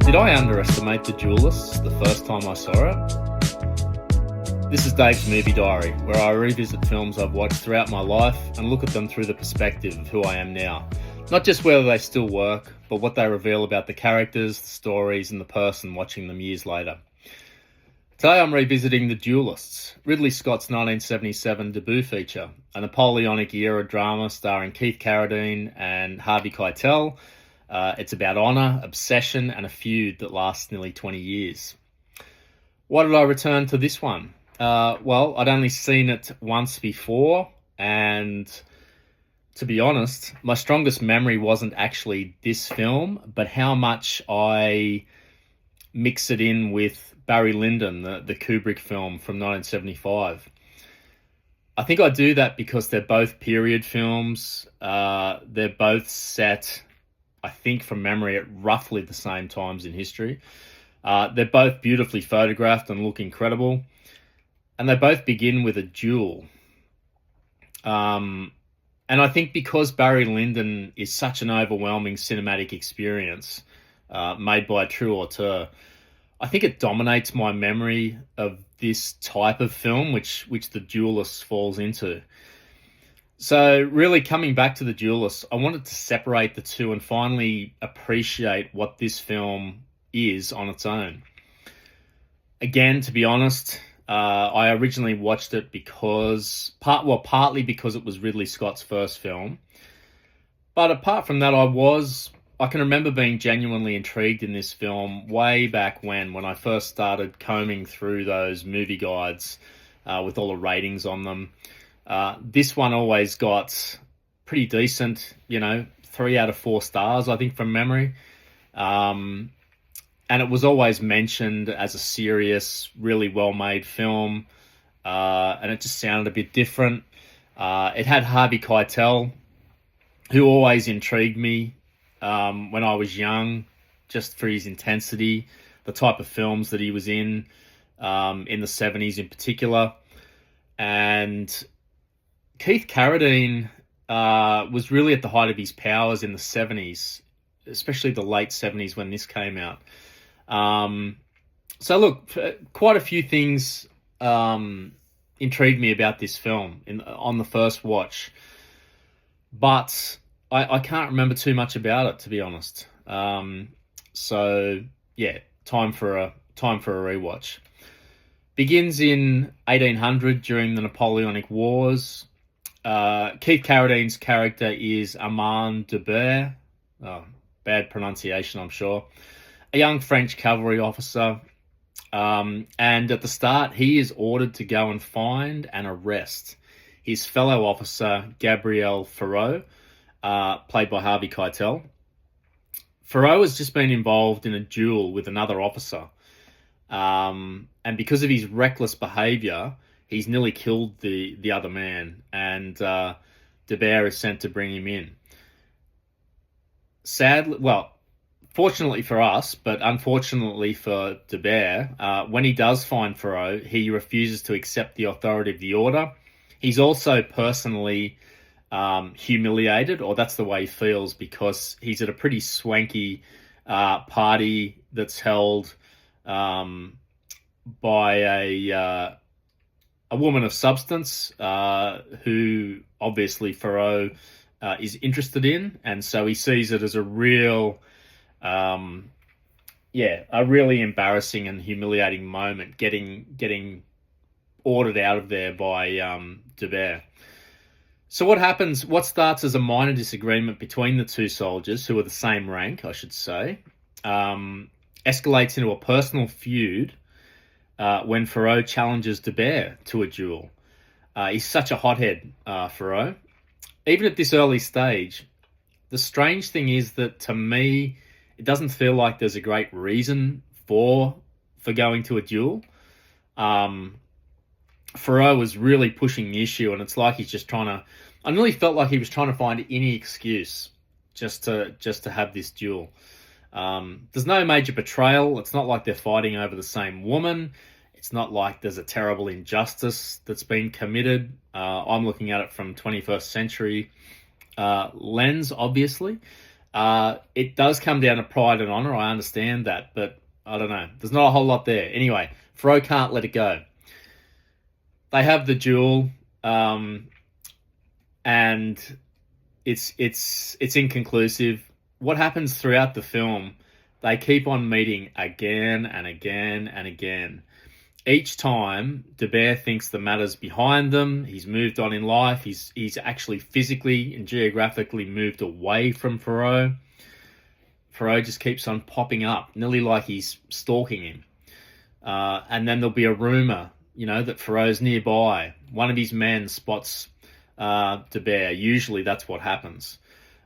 Did I underestimate The Duellists the first time I saw it? This is Dave's Movie Diary, where I revisit films I've watched throughout my life and look at them through the perspective of who I am now. Not just whether they still work, but what they reveal about the characters, the stories, and the person watching them years later. Today I'm revisiting The Duellists, Ridley Scott's 1977 debut feature, a Napoleonic-era drama starring Keith Carradine and Harvey Keitel. It's about honour, obsession, and a feud that lasts nearly 20 years. Why did I return to this one? Well, I'd only seen it once before, and to be honest, my strongest memory wasn't actually this film, but how much I mix it in with Barry Lyndon, the Kubrick film from 1975. I think I do that because they're both period films. They're both set, I think from memory, at roughly the same times in history. They're both beautifully photographed and look incredible. And they both begin with a duel. And I think because Barry Lyndon is such an overwhelming cinematic experience made by a true auteur, I think it dominates my memory of this type of film, which The Duellists falls into. So really coming back to The Duellists, I wanted to separate the two and finally appreciate what this film is on its own. Again, to be honest, I originally watched it partly because it was Ridley Scott's first film. But apart from that, I can remember being genuinely intrigued in this film way back when I first started combing through those movie guides with all the ratings on them. This one always got pretty decent, 3 out of 4 stars, I think, from memory. And it was always mentioned as a serious, really well-made film. And it just sounded a bit different. It had Harvey Keitel, who always intrigued me when I was young, just for his intensity, the type of films that he was in the 70s in particular. And Keith Carradine was really at the height of his powers in the 70s, especially the late 70s when this came out. So look, quite a few things intrigued me about this film on the first watch, but I can't remember too much about it, to be honest. So yeah, time for a rewatch. Begins in 1800 during the Napoleonic Wars. Keith Carradine's character is Armand Debert. Oh, bad pronunciation, I'm sure. A young French cavalry officer. And at the start, he is ordered to go and find and arrest his fellow officer, Gabriel Ferreau, played by Harvey Keitel. Ferreau has just been involved in a duel with another officer. And because of his reckless behaviour, he's nearly killed the other man, and Debert is sent to bring him in. Fortunately for us, but unfortunately for Debert, when he does find Ferreau, he refuses to accept the authority of the order. He's also personally humiliated, or that's the way he feels, because he's at a pretty swanky party that's held by a woman of substance who obviously Ferreau is interested in, and so he sees it as a really embarrassing and humiliating moment, getting ordered out of there by Debert. So what happens? What starts as a minor disagreement between the two soldiers, who are the same rank, I should say, escalates into a personal feud when Ferreau challenges Debert to a duel. He's such a hothead, Ferreau. Even at this early stage, the strange thing is that, to me, it doesn't feel like there's a great reason for going to a duel. Ferreau was really pushing the issue, and it's like he's just I nearly felt like he was trying to find any excuse just to have this duel. There's no major betrayal. It's not like they're fighting over the same woman. It's not like there's a terrible injustice that's been committed. I'm looking at it from 21st century lens, obviously. It does come down to pride and honor. I understand that, but I don't know. There's not a whole lot there. Anyway, Fro can't let it go. They have the duel, and it's inconclusive. What happens throughout the film? They keep on meeting again and again and again. Each time, De Beer thinks the matter's behind them. He's moved on in life. He's actually physically and geographically moved away from Fro. Fro just keeps on popping up, nearly like he's stalking him. And then there'll be a rumor, that Fro's nearby. One of his men spots De Beer. Usually that's what happens.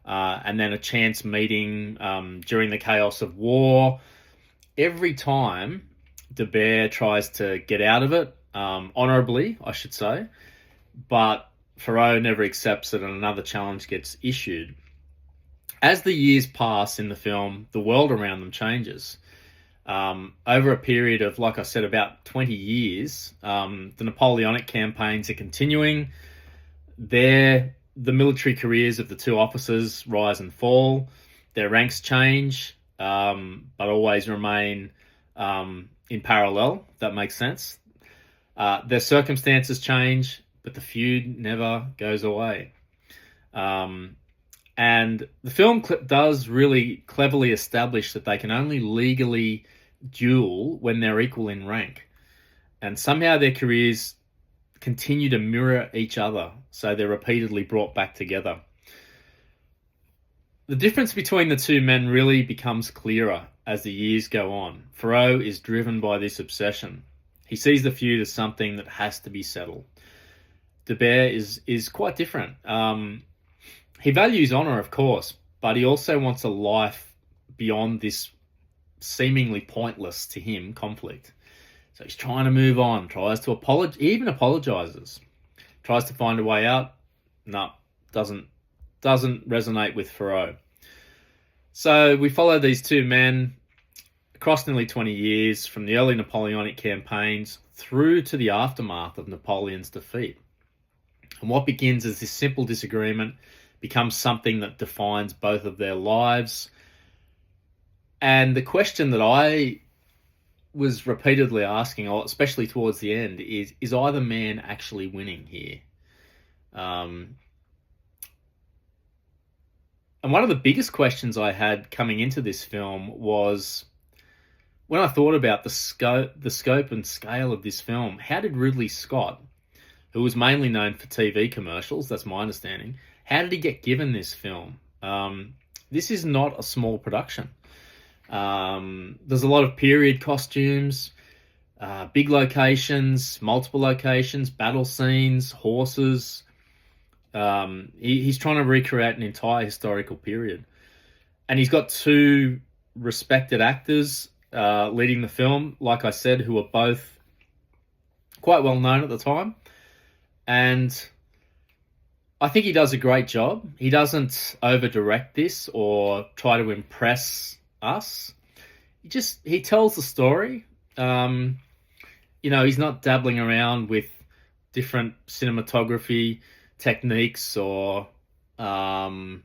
And then a chance meeting during the chaos of war. Every time De Beer tries to get out of it, honorably, I should say, but Fro never accepts it and another challenge gets issued. As the years pass in the film, the world around them changes. Over a period of, like I said, about 20 years, the Napoleonic campaigns are continuing. The military careers of the two officers rise and fall. Their ranks change, but always remain in parallel, if that makes sense. Their circumstances change, but the feud never goes away. And the film does really cleverly establish that they can only legally duel when they're equal in rank. And somehow their careers continue to mirror each other, so they're repeatedly brought back together. The difference between the two men really becomes clearer as the years go on. Fro is driven by this obsession. He sees the feud as something that has to be settled. De Beer is quite different. He values honor, of course, but he also wants a life beyond this seemingly pointless to him conflict. So he's trying to move on, tries to apologize, even apologizes, tries to find a way out. No, doesn't resonate with Fro. So we follow these two men across nearly 20 years, from the early Napoleonic campaigns through to the aftermath of Napoleon's defeat. And what begins as this simple disagreement becomes something that defines both of their lives. And the question that I was repeatedly asking, especially towards the end, is either man actually winning here? And one of the biggest questions I had coming into this film was, when I thought about the scope and scale of this film, how did Ridley Scott, who was mainly known for TV commercials, that's my understanding, how did he get given this film? This is not a small production. There's a lot of period costumes, big locations, multiple locations, battle scenes, horses. He's trying to recreate an entire historical period. And he's got two respected actors leading the film, like I said, who are both quite well known at the time. And I think he does a great job. He doesn't over-direct this or try to impress us. He tells the story. He's not dabbling around with different cinematography techniques or time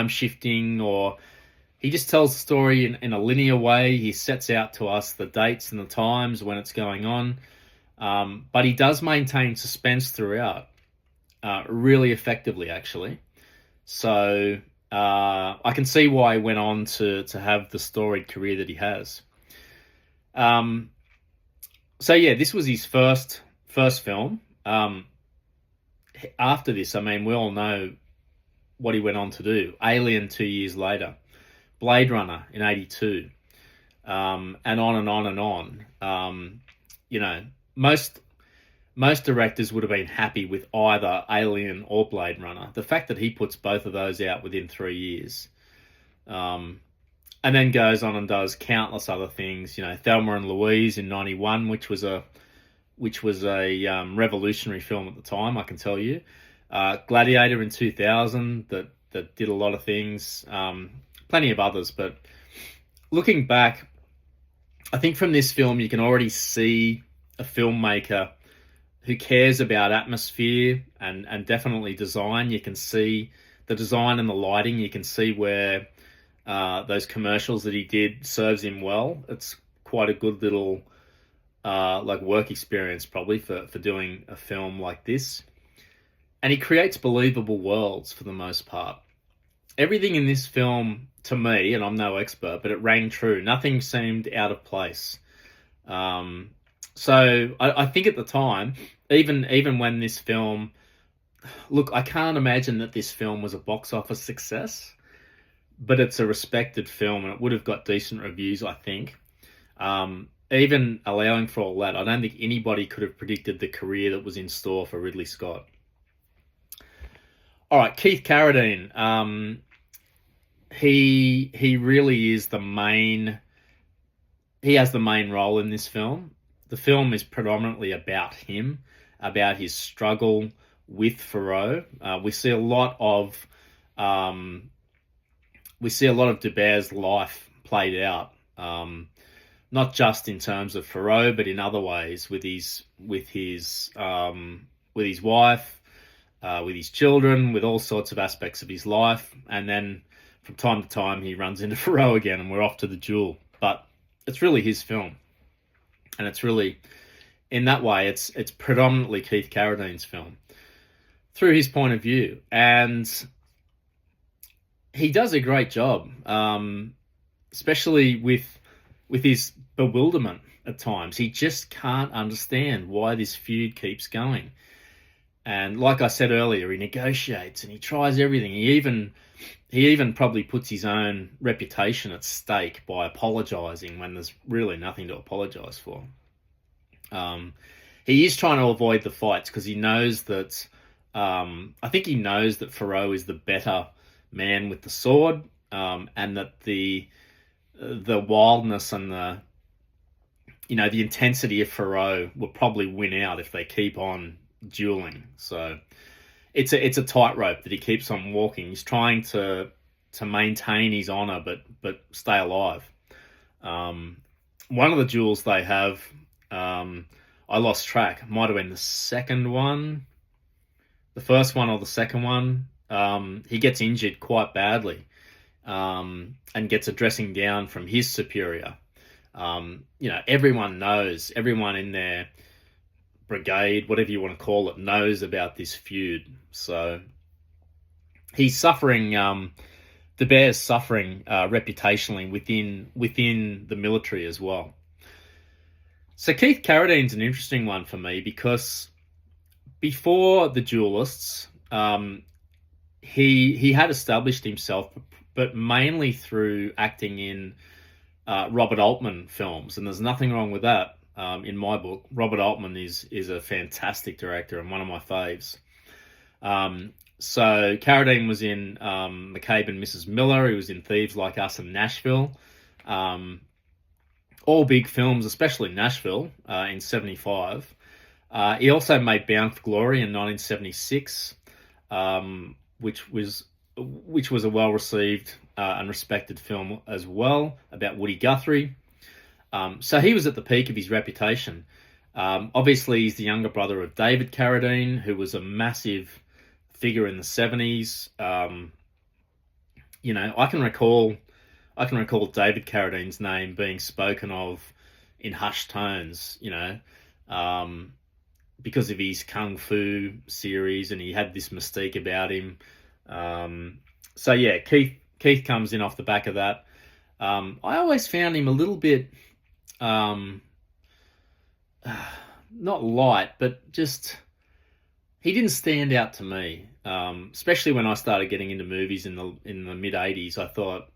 shifting, or he just tells the story in a linear way. He sets out to us the dates and the times when it's going on, but he does maintain suspense throughout, really effectively, actually. So I can see why he went on to have the storied career that he has. This was his first film. After this, we all know what he went on to do. Alien 2 years later, Blade Runner in 82, and on and on and on. Most directors would have been happy with either Alien or Blade Runner. The fact that he puts both of those out within 3 years, and then goes on and does countless other things. Thelma and Louise in 91, which was a revolutionary film at the time, I can tell you. Gladiator in 2000 that did a lot of things. Plenty of others, but looking back, I think from this film you can already see a filmmaker who cares about atmosphere and definitely design. You can see the design and the lighting, you can see where those commercials that he did serves him well. It's quite a good little like work experience probably for doing a film like this. And he creates believable worlds for the most part. Everything in this film, to me, and I'm no expert, but it rang true. Nothing seemed out of place. So I think at the time, even when this film, look, I can't imagine that this film was a box office success, but it's a respected film and it would have got decent reviews, I think. Even allowing for all that, I don't think anybody could have predicted the career that was in store for Ridley Scott. All right, Keith Carradine. He really is the main. He has the main role in this film. The film is predominantly about him, about his struggle with Thoreau. We see a lot of Duber's life played out, not just in terms of Thoreau, but in other ways with his wife, with his children, with all sorts of aspects of his life, and then from time to time he runs into Thoreau again, and we're off to the duel. But it's really his film, and it's really, in that way, it's predominantly Keith Carradine's film through his point of view, and he does a great job, especially with his bewilderment at times. He just can't understand why this feud keeps going. And like I said earlier, he negotiates and he tries everything. He even probably puts his own reputation at stake by apologizing when there's really nothing to apologize for. He is trying to avoid the fights because he knows that, I think he knows that Thoreau is the better man with the sword, and that the wildness and the intensity of Thoreau will probably win out if they keep on dueling. So it's a tightrope that he keeps on walking. He's trying to maintain his honor, but stay alive. One of the duels they have, I lost track. It might have been the second one, the first one or the second one. He gets injured quite badly, and gets a dressing down from his superior. Everyone knows, everyone in their brigade, whatever you want to call it, knows about this feud. So he's suffering, the Bear's suffering reputationally within the military as well. So Keith Carradine's an interesting one for me because before the Duellists, he had established himself, but mainly through acting in Robert Altman films, and there's nothing wrong with that. In my book, Robert Altman is a fantastic director and one of my faves. So Carradine was in McCabe and Mrs. Miller. He was in Thieves Like Us and Nashville. All big films, especially Nashville in 1975. He also made Bound for Glory in 1976, which was a well-received and respected film as well, about Woody Guthrie. So he was at the peak of his reputation. Obviously, he's the younger brother of David Carradine, who was a massive figure in the 70s. I can recall David Carradine's name being spoken of in hushed tones, because of his Kung Fu series, and he had this mystique about him. So yeah, Keith comes in off the back of that. I always found him a little bit, not light, but just, he didn't stand out to me. Especially when I started getting into movies in the mid 80s, I thought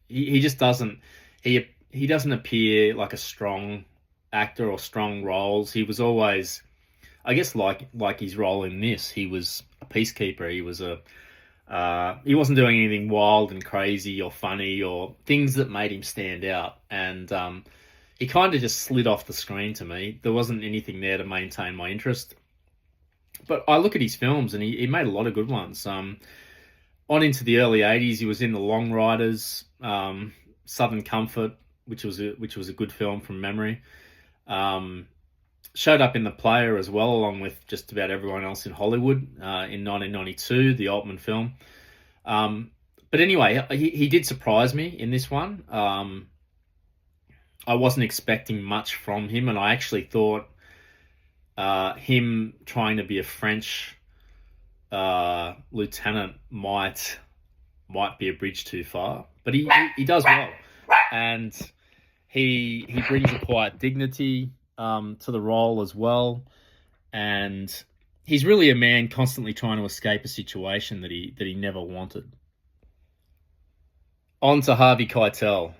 he just doesn't, he doesn't appear like a strong actor or strong roles. He was always, I guess, like his role in this, he was a peacekeeper. He wasn't doing anything wild and crazy or funny or things that made him stand out. And he kind of just slid off the screen to me. There wasn't anything there to maintain my interest. But I look at his films and he made a lot of good ones. On into the early 80s, he was in The Long Riders, Southern Comfort, which was a good film from memory. Showed up in The Player as well, along with just about everyone else in Hollywood, in 1992, the Altman film. But anyway, he did surprise me in this one. I wasn't expecting much from him, and I actually thought him trying to be a French lieutenant might be a bridge too far. But he does well, and he brings a quiet dignity to the role as well, and he's really a man constantly trying to escape a situation that he never wanted. On to Harvey Keitel.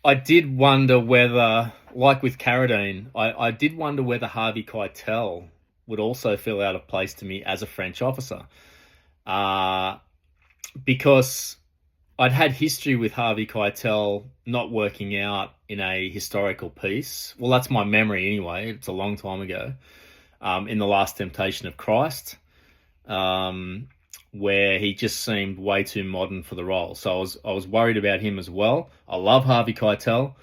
I did wonder whether, like with Carradine, I did wonder whether Harvey Keitel would also feel out of place to me as a French officer. Because I'd had history with Harvey Keitel not working out in a historical piece. Well, that's my memory anyway. It's a long time ago. In The Last Temptation of Christ, where he just seemed way too modern for the role. So I was worried about him as well. I love Harvey Keitel.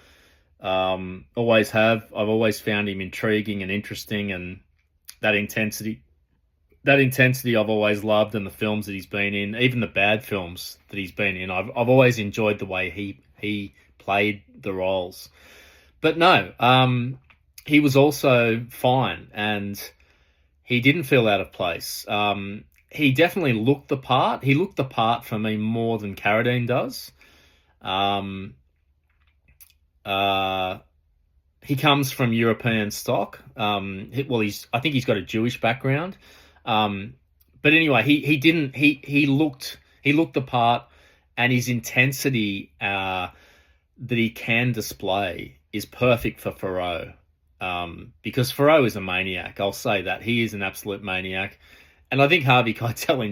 Always have. I've always found him intriguing and interesting, and that intensity I've always loved in the films that he's been in, even the bad films that he's been in. I've always enjoyed the way he played the roles. But no, he was also fine, and he didn't feel out of place. He definitely looked the part. He looked the part for me more than Carradine does. He comes from European stock. I think he's got a Jewish background. But anyway, he looked the part, and his intensity that he can display is perfect for Farrow. Because Farrow is a maniac. I'll say that. He is an absolute maniac. And I think Harvey Keitel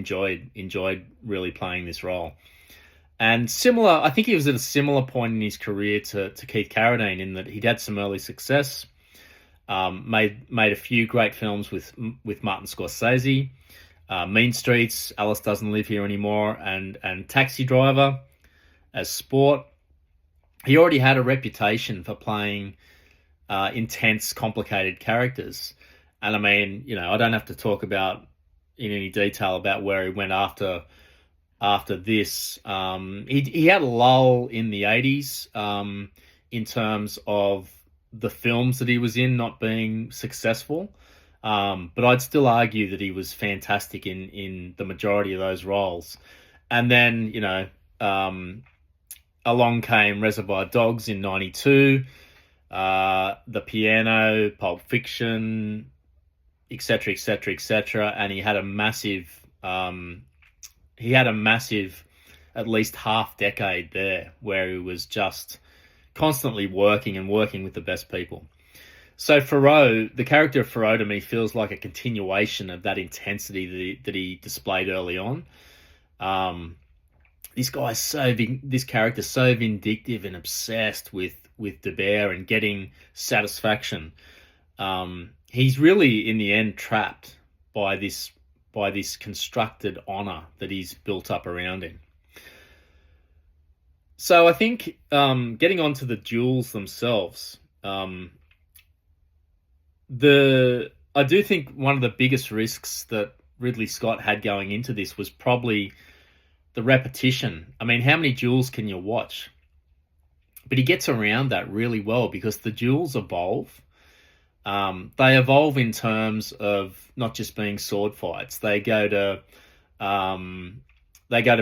enjoyed really playing this role. And I think he was at a similar point in his career to Keith Carradine, in that he'd had some early success, made a few great films with Martin Scorsese, Mean Streets, Alice Doesn't Live Here Anymore, and Taxi Driver as Sport. He already had a reputation for playing intense, complicated characters. And I mean, I don't have to talk about in any detail about where he went after this. He had a lull in the 80s in terms of the films that he was in not being successful. But I'd still argue that he was fantastic in the majority of those roles. And then, along came Reservoir Dogs in 92, The Piano, Pulp Fiction, etc., etc., etc. And he had a massive, at least half decade there where he was just constantly working with the best people. So Farrow, the character of Farrow to me feels like a continuation of that intensity that he displayed early on. This character's so vindictive and obsessed with De Beer and getting satisfaction. He's really, in the end, trapped by this constructed honor that he's built up around him. So I think getting onto the duels themselves, I do think one of the biggest risks that Ridley Scott had going into this was probably the repetition. I mean, how many duels can you watch? But he gets around that really well because the duels evolve. They evolve in terms of not just being sword fights. They go to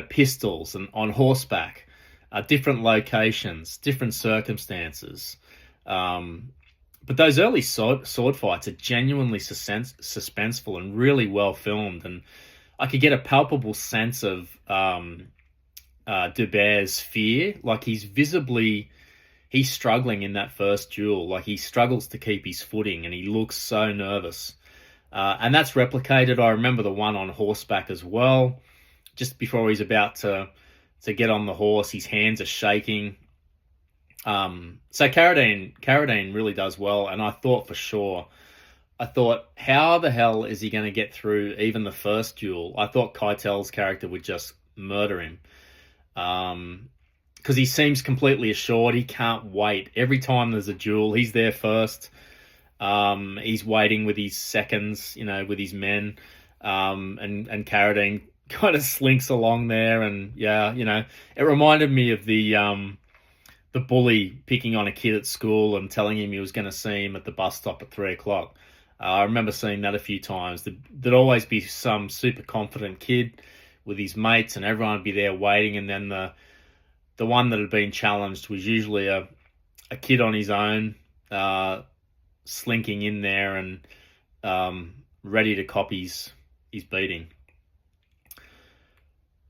pistols and on horseback, different locations, different circumstances. But those early sword fights are genuinely suspenseful and really well filmed, and I could get a palpable sense of De Beer's fear. Like he's struggling in that first duel. Like he struggles to keep his footing, and he looks so nervous. And that's replicated. I remember the one on horseback as well. Just before he's about to get on the horse, his hands are shaking. So Carradine really does well, and I thought, how the hell is he going to get through even the first duel? I thought Keitel's character would just murder him. Because he seems completely assured. He can't wait. Every time there's a duel, he's there first. He's waiting with his seconds, with his men. And Carradine kind of slinks along there, and yeah, it reminded me of the bully picking on a kid at school and telling him he was going to see him at the bus stop at 3 o'clock. I remember seeing that a few times. There'd always be some super confident kid with his mates, and everyone would be there waiting, and then the one that had been challenged was usually a kid on his own, slinking in there and ready to cop his beating.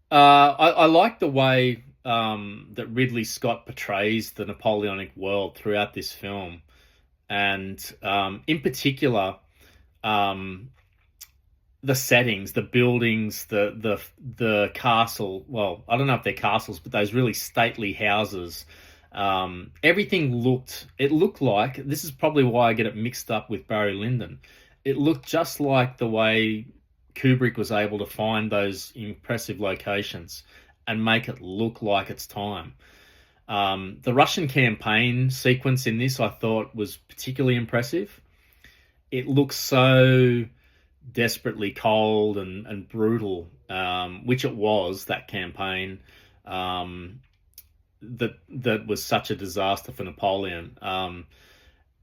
I like the way that Ridley Scott portrays the Napoleonic world throughout this film, and in particular, the settings, the buildings, the castle. Well, I don't know if they're castles, but those really stately houses. Everything looked like, this is probably why I get it mixed up with Barry Lyndon. It looked just like the way Kubrick was able to find those impressive locations and make it look like its time. The Russian campaign sequence in this, I thought, was particularly impressive. It looks so desperately cold and brutal, which it was, that campaign, that was such a disaster for Napoleon.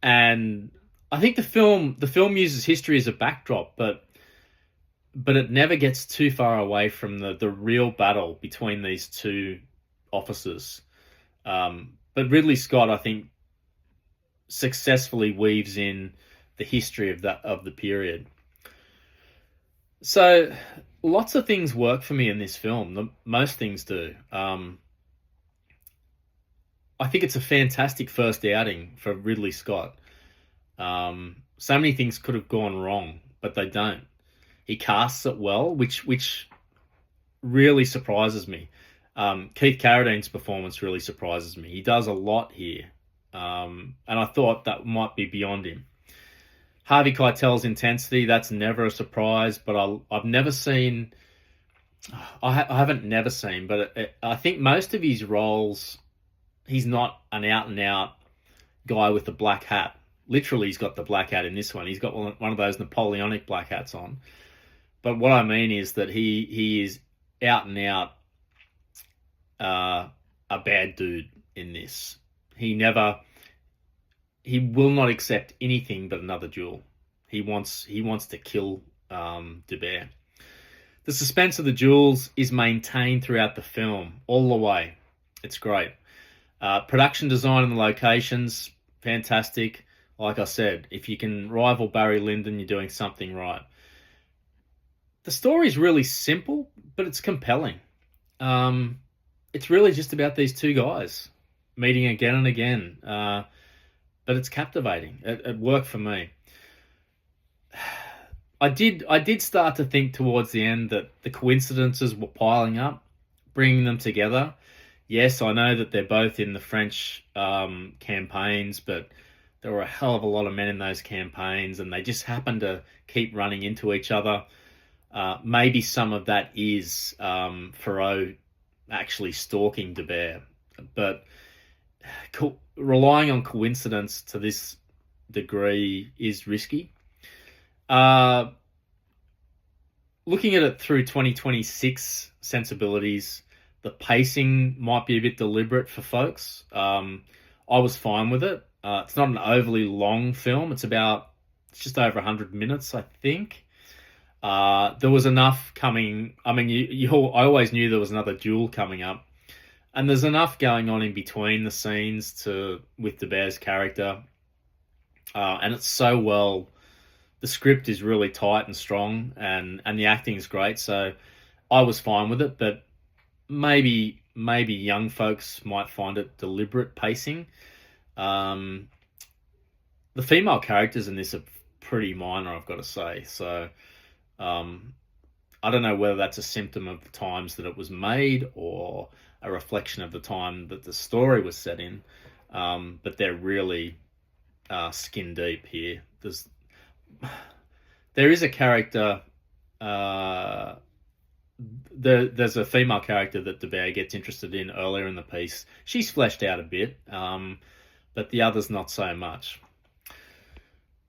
And I think the film uses history as a backdrop, but it never gets too far away from the real battle between these two officers. But Ridley Scott, I think, successfully weaves in the history of the period. So lots of things work for me in this film. Most things do. I think it's a fantastic first outing for Ridley Scott. So many things could have gone wrong, but they don't. He casts it well, which really surprises me. Keith Carradine's performance really surprises me. He does a lot here, and I thought that might be beyond him. Harvey Keitel's intensity, that's never a surprise, but I've never seen... I haven't never seen, but I think most of his roles, he's not an out-and-out guy with the black hat. Literally, he's got the black hat in this one. He's got one of those Napoleonic black hats on. But what I mean is that he is out and out a bad dude in this. He will not accept anything but another duel. He wants to kill Dubert. The suspense of the duels is maintained throughout the film, all the way. It's great. Production design and the locations, fantastic. Like I said, if you can rival Barry Lyndon, you're doing something right. The story is really simple, but it's compelling. It's really just about these two guys meeting again and again. But it's captivating. It worked for me. I did start to think towards the end that the coincidences were piling up, bringing them together. Yes, I know that they're both in the French campaigns, but there were a hell of a lot of men in those campaigns, and they just happened to keep running into each other. Maybe some of that is Perrault actually stalking Dubert, but relying on coincidence to this degree is risky. Looking at it through 2026 sensibilities, the pacing might be a bit deliberate for folks. I was fine with it. It's not an overly long film. It's just over 100 minutes, I think. There was enough coming. I mean, I always knew there was another duel coming up. And there's enough going on in between the scenes with Dubert's character. And it's so well... The script is really tight and strong, and the acting is great. So I was fine with it, but maybe young folks might find it deliberate pacing. The female characters in this are pretty minor, I've got to say. So I don't know whether that's a symptom of the times that it was made or a reflection of the time that the story was set in. But they're really skin deep here. There is a character. There's a female character that Dubert gets interested in earlier in the piece. She's fleshed out a bit, but the others not so much.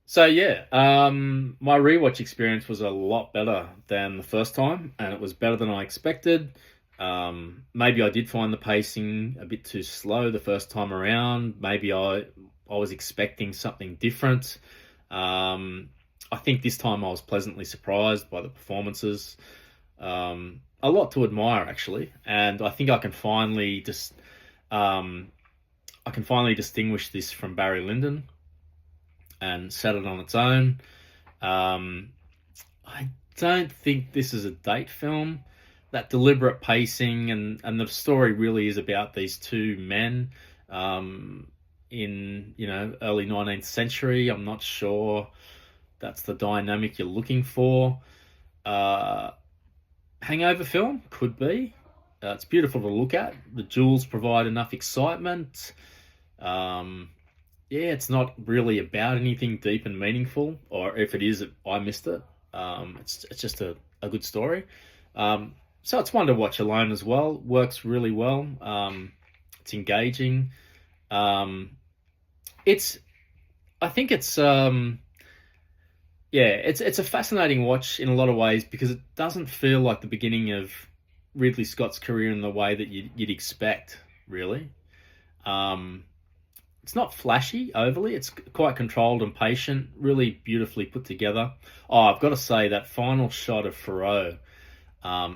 So yeah, my rewatch experience was a lot better than the first time, and it was better than I expected. Maybe I did find the pacing a bit too slow the first time around. Maybe I was expecting something different. Um, I think this time I was pleasantly surprised by the performances. A lot to admire actually, and I think um, I can finally distinguish this from Barry Lyndon and set it on its own. Um, I don't think this is a date film. That deliberate pacing and the story really is about these two men um, in early 19th century. I'm not sure that's the dynamic you're looking for. Uh, Hangover film could be. It's beautiful to look at. The jewels provide enough excitement. Um, yeah, it's not really about anything deep and meaningful, or if it is, I missed it. It's just a good story. So it's one to watch alone as well. Works really well. It's engaging. Um, it's I think it's a fascinating watch in a lot of ways because it doesn't feel like the beginning of Ridley Scott's career in the way that you'd expect, really. Um, it's not flashy overly. It's quite controlled and patient, really beautifully put together. Oh, I've got to say that final shot of Thoreau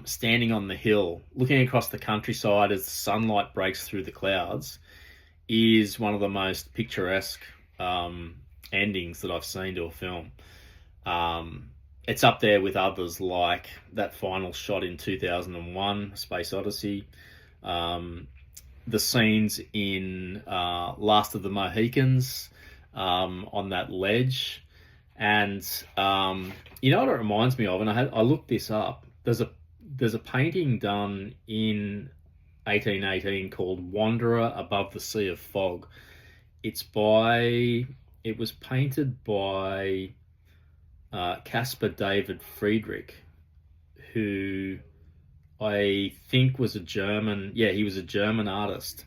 standing on the hill, looking across the countryside as the sunlight breaks through the clouds, is one of the most picturesque endings that I've seen to a film. It's up there with others like that final shot in 2001, Space Odyssey, the scenes in Last of the Mohicans on that ledge. And you know what it reminds me of? And I looked this up. There's a painting done in 1818 called Wanderer Above the Sea of Fog. It was painted by Caspar David Friedrich, who I think was a German. Yeah, he was a German artist,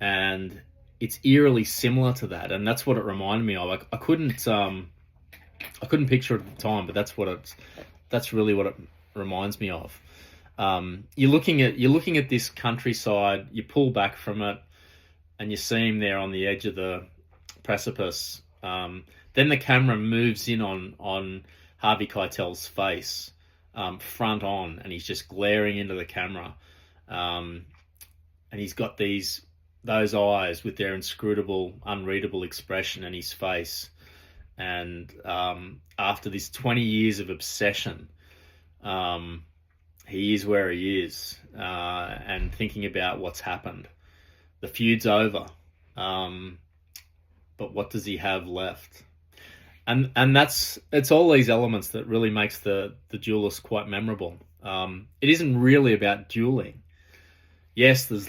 and it's eerily similar to that, and that's what it reminded me of. I couldn't picture it at the time, but that's really what it reminds me of. You're looking at this countryside. You pull back from it, and you see him there on the edge of the precipice. Then the camera moves in on Harvey Keitel's face, front on, and he's just glaring into the camera. And he's got those eyes with their inscrutable, unreadable expression in his face. And after this 20 years of obsession, he is where he is, and thinking about what's happened. The feud's over, but what does he have left? And it's all these elements that really makes the Duellists quite memorable. It isn't really about dueling. Yes, there's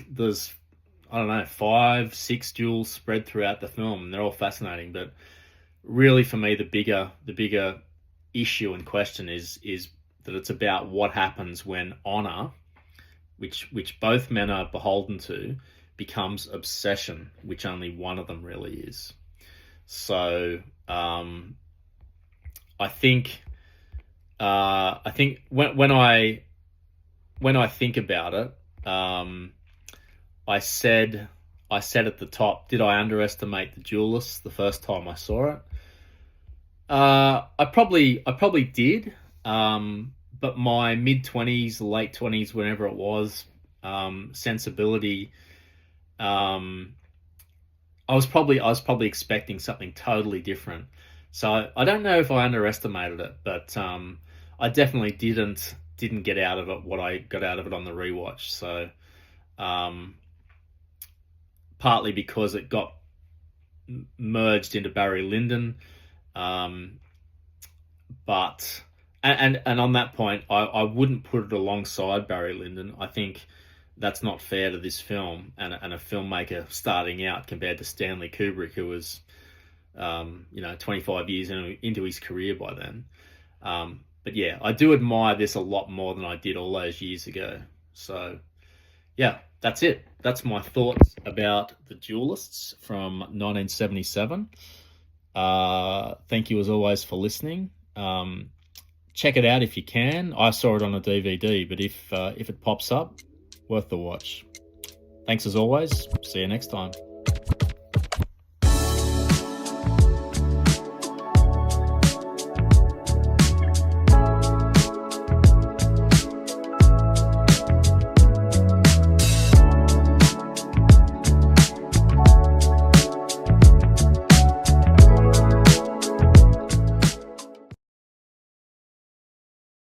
I don't know, 5, 6 duels spread throughout the film, and they're all fascinating. But really, for me, the bigger issue and question is that it's about what happens when honor, which both men are beholden to, becomes obsession, which only one of them really is. So I think when I think about it, I said at the top, did I underestimate the Duelists the first time I saw it? I probably did, but my mid-20s, late 20s, whenever it was, sensibility. I was probably expecting something totally different. So I don't know if I underestimated it, but I definitely didn't get out of it what I got out of it on the rewatch. So partly because it got merged into Barry Lyndon, but and on that point, I wouldn't put it alongside Barry Lyndon. I think that's not fair to this film and a filmmaker starting out compared to Stanley Kubrick, who was 25 years into his career by then. But yeah, I do admire this a lot more than I did all those years ago. So yeah, that's it. That's my thoughts about The Duellists from 1977. Thank you as always for listening. Check it out if you can. I saw it on a DVD, but if it pops up, worth the watch. Thanks as always. See you next time.